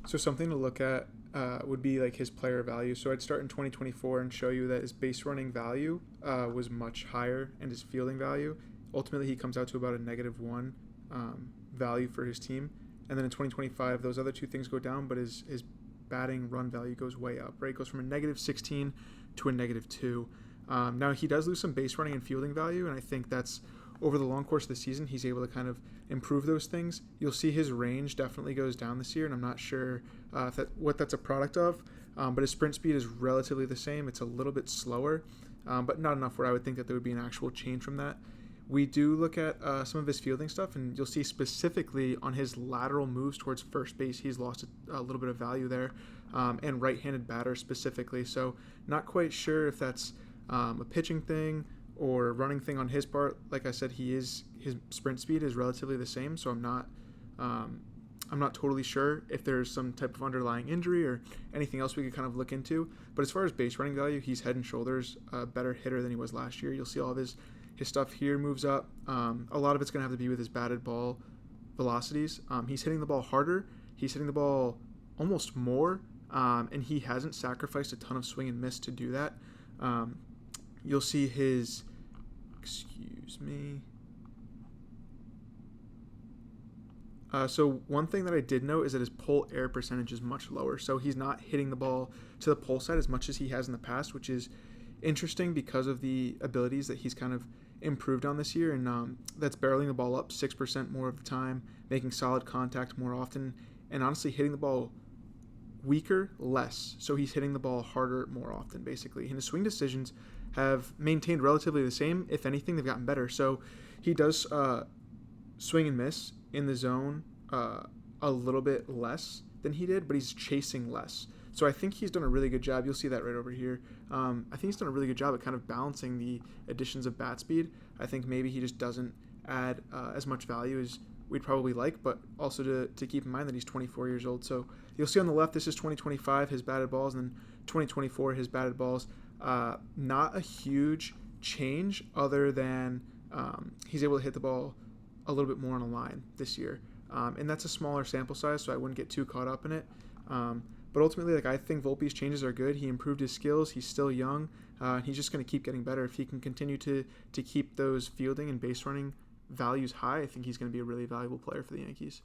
So something to look at would be like his player value. So I'd start in 2024 and show you that his base running value was much higher, and his fielding value. Ultimately, he comes out to about a -1 value for his team. And then in 2025, those other two things go down, but his batting run value goes way up, right? It goes from a -16 to a -2. Now, he does lose some base running and fielding value, and I think that's over the long course of the season, he's able to kind of improve those things. You'll see his range definitely goes down this year, and I'm not sure what that's a product of, but his sprint speed is relatively the same. It's a little bit slower, but not enough where I would think that there would be an actual change from that. We do look at some of his fielding stuff, and you'll see specifically on his lateral moves towards first base, he's lost a little bit of value there, and right-handed batter specifically. So not quite sure if that's a pitching thing or a running thing on his part. Like I said, his sprint speed is relatively the same, so I'm not totally sure if there's some type of underlying injury or anything else we could kind of look into. But as far as base running value, he's head and shoulders a better hitter than he was last year. You'll see all of his stuff here moves up. A lot of it's going to have to be with his batted ball velocities. He's hitting the ball harder. He's hitting the ball almost more, and he hasn't sacrificed a ton of swing and miss to do that. You'll see his, so one thing that I did note is that his pull air percentage is much lower. So he's not hitting the ball to the pull side as much as he has in the past, which is interesting because of the abilities that he's kind of improved on this year. And that's barreling the ball up 6% more of the time, making solid contact more often, and honestly hitting the ball weaker less. So he's hitting the ball harder more often, basically. And his swing decisions have maintained relatively the same. If anything, they've gotten better. So he does swing and miss in the zone a little bit less than he did, but he's chasing less. So I think he's done a really good job. You'll see that right over here. I think he's done a really good job at kind of balancing the additions of bat speed. I think maybe he just doesn't add as much value as we'd probably like, but also to keep in mind that he's 24 years old. So you'll see on the left, this is 2025, his batted balls, and then 2024, his batted balls. Not a huge change other than he's able to hit the ball a little bit more on a line this year. And that's a smaller sample size, so I wouldn't get too caught up in it. But ultimately, I think Volpe's changes are good. He improved his skills. He's still young. He's just going to keep getting better. If he can continue to keep those fielding and base running values high, I think he's going to be a really valuable player for the Yankees.